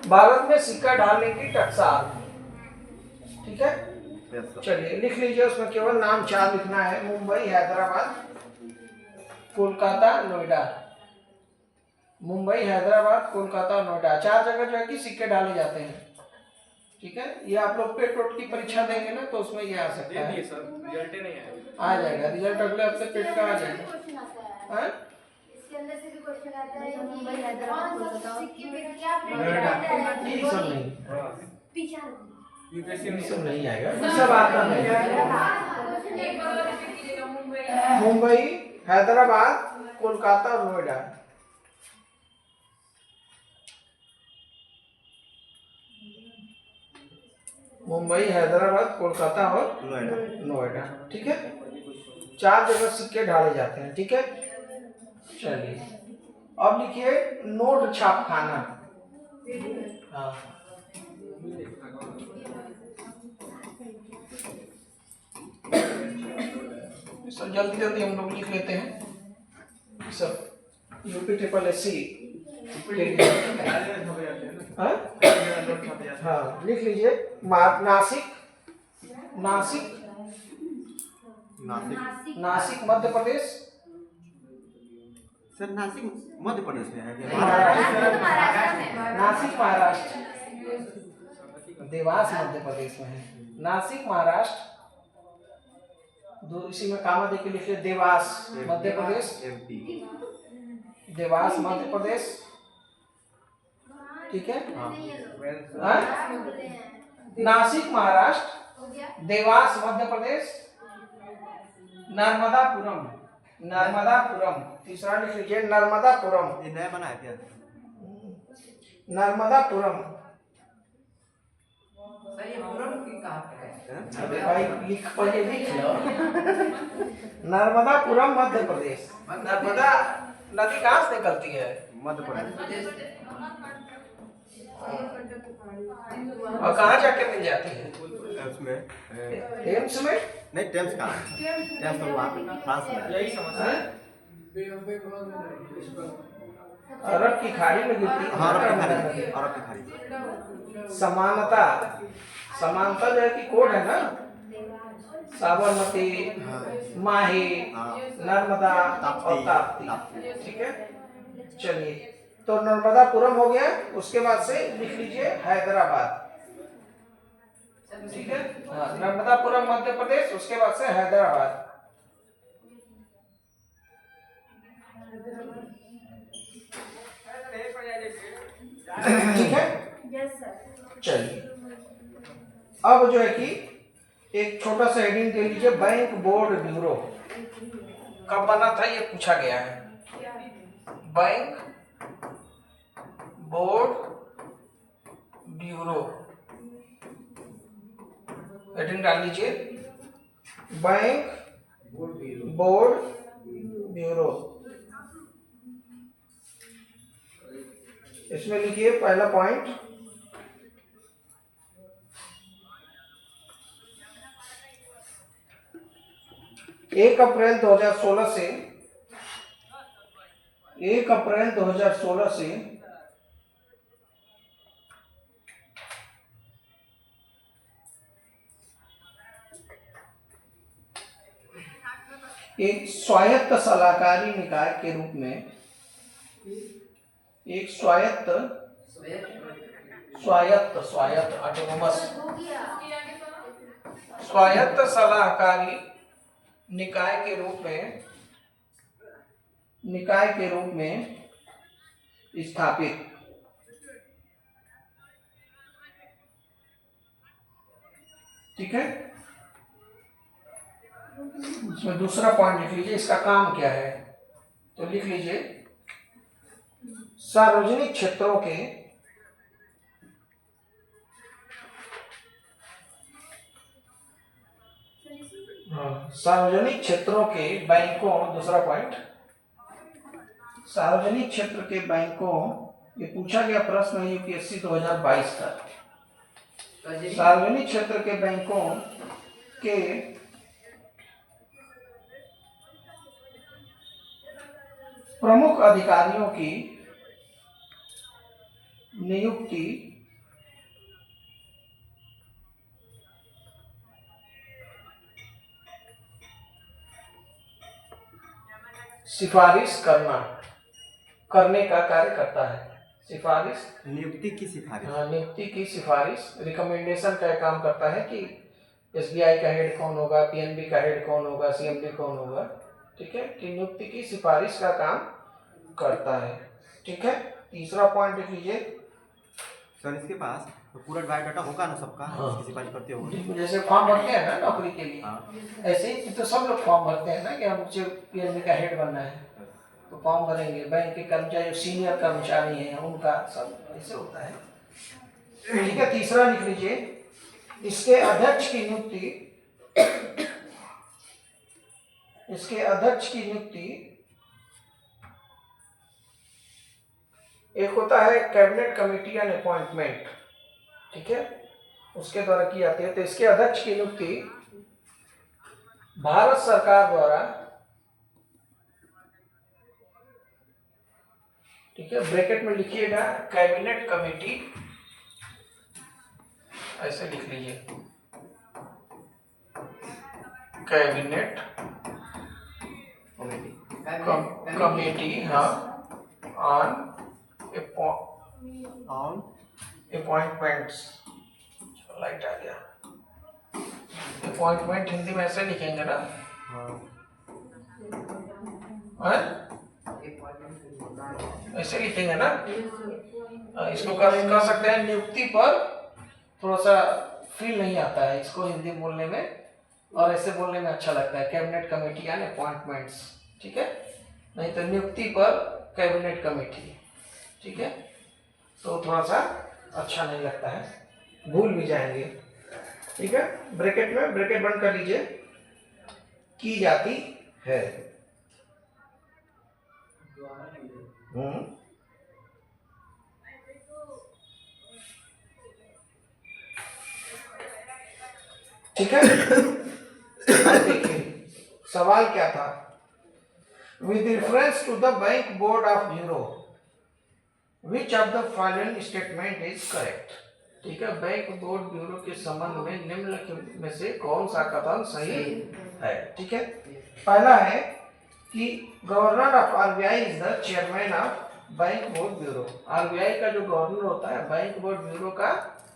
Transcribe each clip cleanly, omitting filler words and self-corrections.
भारत में सिक्का ढालने की टकसाल। ठीक है, चलिए लिख लीजिए। उसमें केवल नाम 4 लिखना है। मुंबई, हैदराबाद, कोलकाता, नोएडा। मुंबई, हैदराबाद, कोलकाता, नोएडा, 4 जगह जो है कि सिक्के डाले जाते हैं। ठीक है, ये आप लोग पेट वोट की परीक्षा देंगे ना, तो उसमें ये आ सकता है। रिजल्ट नहीं आ जाएगा रिजल्ट, अगले हफ्ते पेट का आ जाएगा। इसके अंदर से भी क्वेश्चन आता है कि मुंबई, हैदराबाद, कोलकाता, ये सब नहीं, पीछे ये सब नहीं आएगा, ये सब आता नहीं। मुंबई, हैदराबाद, कोलकाता और नोएडा। मुंबई, हैदराबाद, कोलकाता और नोएडा। ठीक है, 4 जगह सिक्के ढाले जाते हैं। ठीक है, चलिए अब लिखिए नोट छाप खाना। हाँ, सब जल्दी जल्दी हम लोग लिख लेते हैं सब। UP triple S C. हाँ, लिख लीजिए। नासिक, नासिक, नासिक मध्य प्रदेश। सर नासिक मध्य प्रदेश में है क्या? नासिक महाराष्ट्र। देवास मध्य प्रदेश में है। नासिक महाराष्ट्र। इसी में कामा देके लिखिए देवास मध्य प्रदेश। देवास मध्य प्रदेश। ठीक है, नासिक महाराष्ट्र, देवास मध्य प्रदेश, नर्मदापुरम। नर्मदापुरम तीसरा लिख लीजिए, नर्मदापुरम। ये नया बना है क्या? नर्मदापुरम। अबे भाई लिख, पहले लिख लो। नर्मदापुरम मध्य प्रदेश। नर्मदा नदी कहाँ से निकलती है? मध्य प्रदेश। और कहाँ जाके मिल जाती है? उसमें एम्स में? नहीं, टेम्स कहाँ है? टेम्स तो वहाँ पे फ्रांस में है। यही समझ है। अरब की खाड़ी में गिरती है। हाँ, अरब की खाड़ी। समानता, समानता जो है कि कोड है ना, साबरमती, माही, नर्मदा और ताप्ती। ठीक है, चलिए तो नर्मदापुरम हो गया। उसके बाद से लिख लीजिए हैदराबाद। ठीक है, नर्मदापुरम मध्य प्रदेश, उसके बाद से हैदराबाद। ठीक है, चलिए अब जो है कि एक छोटा सा हेडिंग दे लीजिए, बैंक बोर्ड ब्यूरो। कब बना था ये पूछा गया है। बैंक बोर्ड ब्यूरो, हेडिंग डाल लीजिए, बैंक बोर्ड ब्यूरो। इसमें लिखिए पहला पॉइंट, 1 अप्रैल 2016 से 1 अप्रैल 2016 से एक स्वायत्त सलाहकारी निकाय के रूप में, एक स्वायत्त ऑटोनोमस स्वायत्त सलाहकारी निकाय के रूप में स्थापित। ठीक है, इसमें दूसरा पॉइंट लिख लीजिए, इसका काम क्या है। तो लिख लीजिए सार्वजनिक क्षेत्रों के बैंकों, दूसरा पॉइंट, सार्वजनिक क्षेत्र के बैंकों, ये पूछा गया प्रश्न है यूपीएससी 2022 का। सार्वजनिक क्षेत्र के बैंकों के प्रमुख अधिकारियों की नियुक्ति सिफारिश करने का कार्य करता है। सिफारिश, नियुक्ति की सिफारिश। हाँ, नियुक्ति की सिफारिश, रिकमेंडेशन का काम करता है कि एसबीआई का हेड कौन होगा, पीएनबी का हेड कौन होगा, सीएमडी कौन होगा, ठीक है, कि नियुक्ति की सिफारिश का काम करता है। ठीक है, तीसरा पॉइंट लिख लीजिए। सर इसके पास तो पूरा बायोडाटा होगा ना सबका, हाँ। जिसकी सिफारिश करते हो। जैसे फॉर्म भरते हैं ना नौकरी के लिए, हाँ। ऐसे ही तो सब लोग फॉर्म भरते हैं ना कि हम मुझे पीएनबी का हेड बनना है, तो फॉर्म भरेंगे। बैंक के कर्मचारी, सीनियर कर्मचारी हैं, उनका सब ऐसे होता है। ठीक है, तीसरा लिख लीजिए। इसके अध्यक्ष की नियुक्ति एक होता है कैबिनेट कमेटी एंड अपॉइंटमेंट, ठीक है, उसके द्वारा की जाती है। तो इसके अध्यक्ष की नियुक्ति भारत सरकार द्वारा, ठीक है, ब्रैकेट में लिखिएगा कैबिनेट कमेटी, ऐसे लिख लीजिए, कैबिनेट कमेटी, हाँ, ऑन अपॉइंटमेंट्स, लाइट आ गया, अपॉइंटमेंट हिंदी में ऐसे लिखेंगे ना, हाँ, ऐसे लिखेंगे ना। इसको कर सकते हैं नियुक्ति पर, थोड़ा सा फील नहीं आता है इसको हिंदी बोलने में, और ऐसे बोलने में अच्छा लगता है, कैबिनेट कमेटी यानी अपॉइंटमेंट्स, ठीक है, नहीं तो नियुक्ति पर कैबिनेट कमेटी, ठीक है, तो थोड़ा सा अच्छा नहीं लगता है, भूल भी जाएंगे। ठीक है, ब्रैकेट बंद कर लीजिए, की जाती है। ठीक है, देखिए सवाल क्या था। With reference to the bank board of bureau which of the following statement is correct. ठीक है, बैंक बोर्ड ब्यूरो के संबंध में निम्नलिखित में से कौन सा कथन सही है। ठीक है, पहला है कि governor of RBI is the chairman of bank board bureau. RBI का जो गवर्नर होता है बैंक बोर्ड ब्यूरो का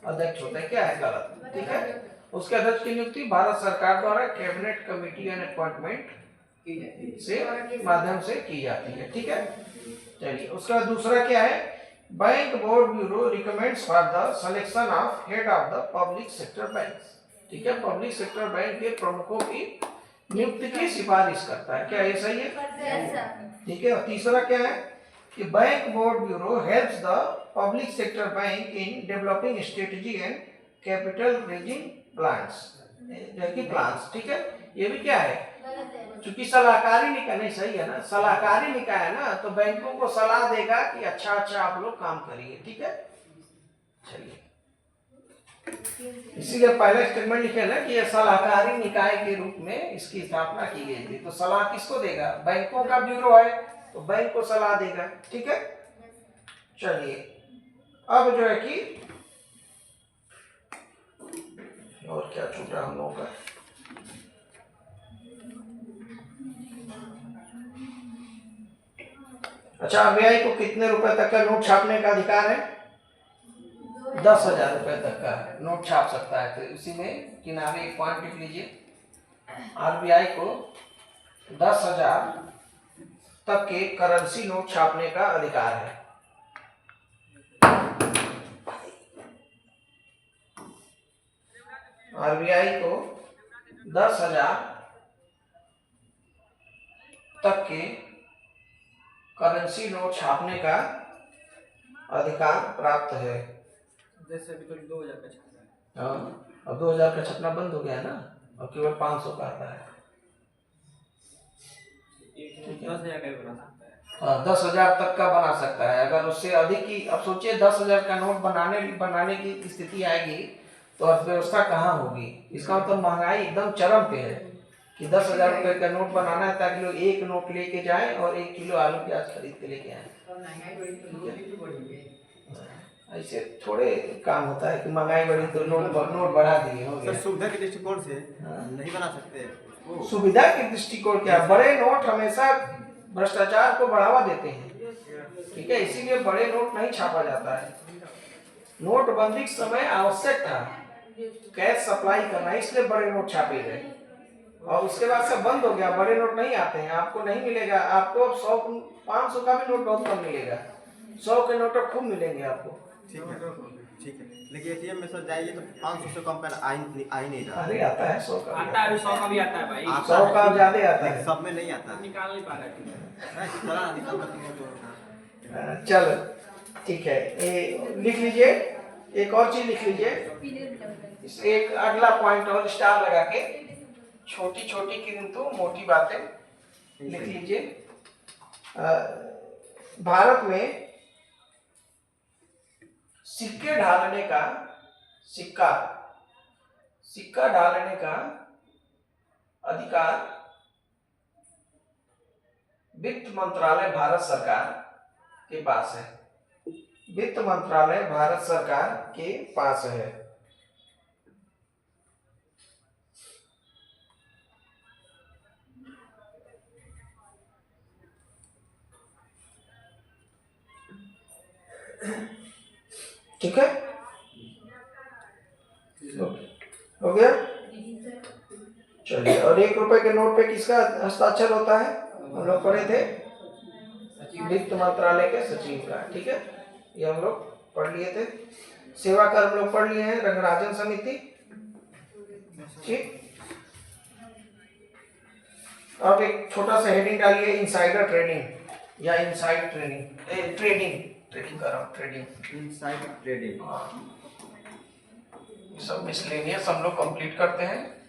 अध्यक्ष होता है। क्या है? गलत। ठीक है, उसके अध्यक्ष की नियुक्ति भारत सरकार द्वारा कैबिनेट कमेटी एंड अपॉइंटमेंट से माध्यम से की जाती है। ठीक है, चलिए उसका दूसरा क्या है, bank board bureau recommends for the selection of head of the public sector banks. ठीक है, पब्लिक सेक्टर बैंक के प्रमुखों की नियुक्ति की सिफारिश करता है। क्या ये सही है? ठीक है, और तीसरा क्या है कि bank board bureau helps the public sector bank in developing strategy and capital raising plans. ठीक है, ये भी क्या है, क्योंकि सलाहकारी निकाय नहीं, सही है ना, सलाहकारी निकाय है ना, तो बैंकों को सलाह देगा कि अच्छा आप लोग काम करिए। ठीक है, चलिए इसीलिए पहला स्टेटमेंट लिखे ना कि यह सलाहकारी निकाय के रूप में इसकी स्थापना की गई थी। तो सलाह किसको देगा? बैंकों का ब्यूरो है तो बैंक को सलाह देगा। ठीक है, चलिए अब जो है कि और क्या छूटा हम लोगों का, अच्छा आरबीआई को कितने रुपए तक का नोट छापने का अधिकार है? 10,000 रुपए तक का नोट छाप सकता है। तो इसी में किनारे एक पॉइंट लिख लीजिए, आरबीआई को 10,000 तक के करेंसी नोट छापने का अधिकार है। आरबीआई को 10,000 तक के करेंसी नोट छापने का अधिकार प्राप्त है। जैसे अभी तो 2000 का छप रहा है। हाँ, अब 2000 का छपना बंद हो गया है ना, और केवल 500 का आता है। 10,000 का भी बना सकता है। हाँ, 10,000 तक का बना सकता है। अगर उससे अधिक की, अब सोचिए 10,000 का नोट बनाने की स्थिति आएगी तो अर्थव्यवस्था कहाँ होगी। इसका मतलब महंगाई एकदम चरम पे है कि 10,000 रुपए का नोट बनाना है ताकि लोग एक नोट लेके जाएं और 1 किलो आलू प्याज खरीद के लेके आए। ऐसे थोड़े काम होता है कि महंगाई बढ़ी तो नोट बढ़ा दिए, हो गया। सर सुविधा के दृष्टिकोण से नहीं बना सकते। सुविधा के दृष्टिकोण क्या, बड़े नोट हमेशा भ्रष्टाचार को बढ़ावा देते हैं, ठीक है। इसीलिए बड़े नोट नहीं छापा जाता है। नोटबंदी के समय आवश्यक था कैश सप्लाई करना, इसलिए बड़े नोट छापे गए, और उसके बाद सब बंद हो गया, बड़े नोट नहीं आते हैं, आपको नहीं मिलेगा। आपको 100 500 का भी नोट बहुत कम मिलेगा, 100 के नोट खूब मिलेंगे आपको। ठीक है, ठीक है। लेकिन एटीएम में सर जाइए तो 500 से कम का आ ही नहीं रहा। अरे आता है 100 का, आता है, 100 का भी आता है भाई। 100 का ज्यादा आता है, सब में नहीं आता। निकाल नहीं पा रहे चलो ठीक है, ये लिख लीजिए। एक और चीज लिख लीजिए, एक अगला पॉइंट और स्टार लगा के, छोटी छोटी किंतु मोटी बातें लिख लीजिए। भारत में सिक्का ढालने का अधिकार वित्त मंत्रालय भारत सरकार के पास है। वित्त मंत्रालय भारत सरकार के पास है। ठीक है, हो गया। चलिए, और 1 रुपए के नोट पे किसका हस्ताक्षर होता है, हम लोग पढ़े थे, वित्त मंत्रालय के सचिव का। ठीक है, ये हम लोग पढ़ लिए थे। सेवा कर हम लोग पढ़ लिए हैं, रंगराजन समिति। ठीक, अब एक छोटा सा हेडिंग डालिए, इनसाइडर ट्रेडिंग या इनसाइड ट्रेडिंग, ट्रेडिंग कर रहा हूँ, ट्रेडिंग, इनसाइड ट्रेडिंग। सब मिसलेनियस हम लोग कंप्लीट करते हैं,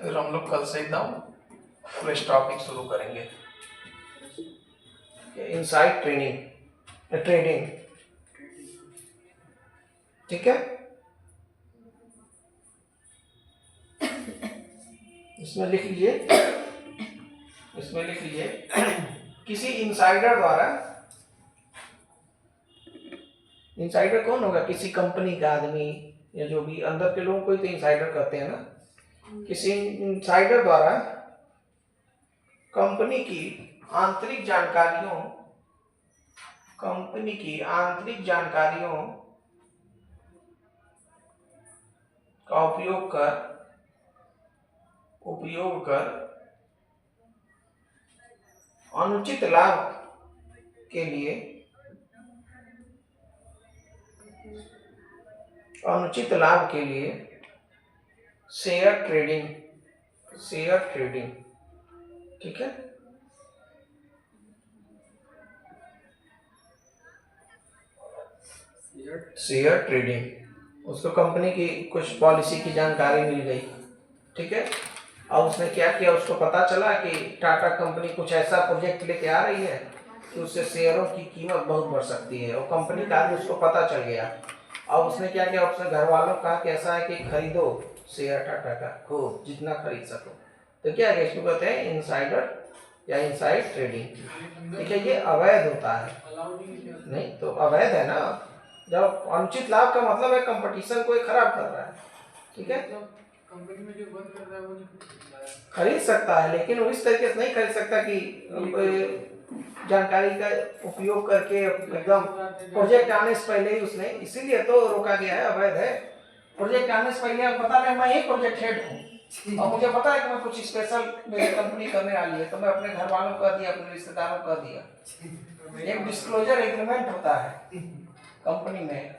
फिर हम लोग कल से एकदम फ्रेश टॉपिक शुरू करेंगे। इनसाइड ट्रेडिंग, ठीक है। इसमें लिख लीजिए, किसी इनसाइडर द्वारा, इनसाइडर कौन होगा, किसी कंपनी का आदमी या जो भी अंदर के लोगों को ही तो इनसाइडर कहते हैं ना। किसी इनसाइडर द्वारा कंपनी की आंतरिक जानकारियों का उपयोग कर अनुचित लाभ के लिए शेयर ट्रेडिंग, ठीक है। शेयर ट्रेडिंग, उसको कंपनी की कुछ पॉलिसी की जानकारी मिल गई, ठीक है। अब उसने क्या किया, उसको पता चला कि टाटा कंपनी कुछ ऐसा प्रोजेक्ट लेके आ रही है कि उससे शेयरों की कीमत बहुत बढ़ सकती है, और कंपनी का आदमी उसको पता चल गया। अब उसने क्या किया, उसने घर वालों को कहा कि ऐसा है कि खरीदो शेयर टाटा का, खूब जितना खरीद सको। तो क्या है, इसको कहते हैं इनसाइडर या इनसाइड ट्रेडिंग, ठीक है। ये अवैध होता है, नहीं तो अवैध है ना, जब अनुचित लाभ का मतलब है कंपटीशन को खराब कर रहा है, ठीक है। कंपनी में जो बंद कर रहा है वो खरीद सकता है, लेकिन वो इस तरीके से नहीं खरीद सकता कि जानकारी का उपयोग करके एकदम प्रोजेक्ट आने से पहले ही उसने, इसीलिए तो रोका गया है, अवैध है। प्रोजेक्ट आने से पहले आप पता नहीं, मैं ही प्रोजेक्ट हेड हूँ और मुझे पता है कि मैं कुछ स्पेशल मेरी कंपनी करने वाली है, तो मैं अपने घर वालों को दिया, अपने रिश्तेदारों को दिया। एक डिस्क्लोजर एग्रीमेंट होता है कंपनी में,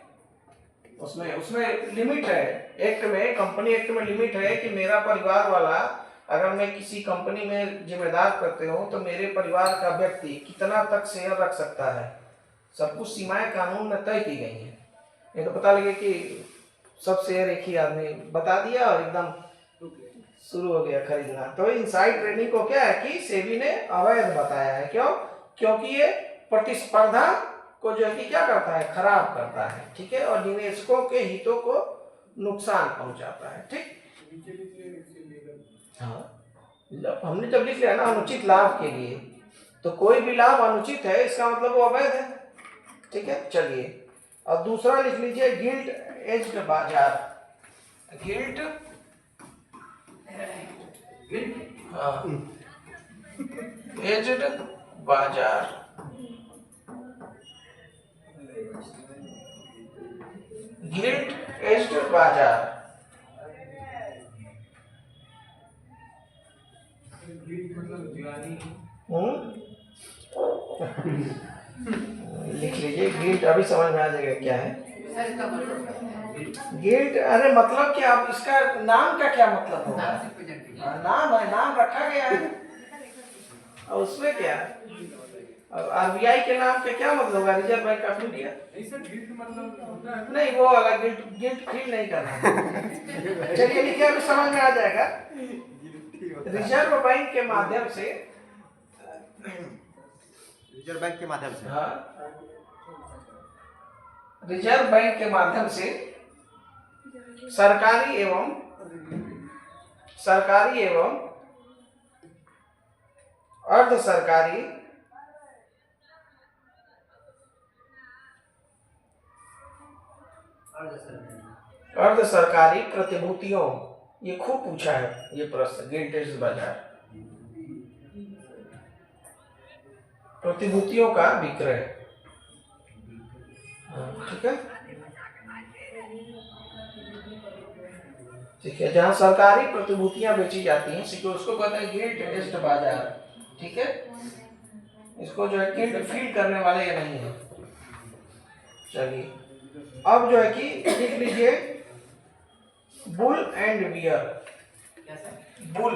उसमें लिमिट है, एक्ट में, कंपनी एक्ट में लिमिट है कि मेरा परिवार वाला, अगर मैं किसी कंपनी में जिम्मेदार करते हो तो मेरे परिवार का व्यक्ति कितना तक शेयर रख सकता है, सब कुछ सीमाएं कानून में तय की गई हैं। ये तो पता लगे कि सब शेयर एक ही आदमी बता दिया और एकदम शुरू हो गया खरीदना। तो इनसाइड ट्रेडिंग को क्या है कि सेबी ने अवैध बताया है। क्यों? क्योंकि ये प्रतिस्पर्धा को जो है कि क्या करता है, खराब करता है, ठीक है, और निवेशकों के हितों को नुकसान पहुंचाता है, ठीक। हाँ, हमने जब लिख लिया ना अनुचित लाभ के लिए, तो कोई भी लाभ अनुचित है इसका मतलब वो अवैध है, ठीक है। चलिए, और दूसरा लिख लीजिए गिल्ट एज्ड बाजार, गिल्ट, हाँ एज्ड बाजार, गिल्ट एज्ड बाजार, मतलब दीवानी लिख लीजिए गिल्ट, अभी समझ में आ जाएगा क्या है सर इसका मतलब गिल्ट। अरे मतलब क्या, अब इसका नाम का क्या मतलब होगा? नाम से प्रेजेंट नाम है, नाम रखा गया है और उसमें क्या, अब आरबीआई के नाम का क्या मतलब होगा? Reserve bank of India. नहीं सर गिल्ट मतलब होता है नहीं वो वाला गिल्ट, गिल्ट फील नहीं करना। चलिए लिखिए, अभी समझ में आ जाएगा। रिजर्व बैंक के माध्यम से, रिजर्व बैंक के माध्यम से, हाँ, रिजर्व बैंक के माध्यम से सरकारी एवं अर्ध सरकारी प्रतिभूतियों, ये खूब पूछा है ये प्रश्न, गिल्टेज बाजार, प्रतिभूतियों का विक्रय। ठीक है, ठीक है, जहां सरकारी प्रतिभूतियां बेची जाती हैं उसको कहते हैं गिल्ट एज्ड बाजार। ठीक है, इसको जो है गिल्ट फील करने वाले ये नहीं है। चलिए अब जो है कि लिख लीजिए बुल एंड बियर। क्या सर? बुल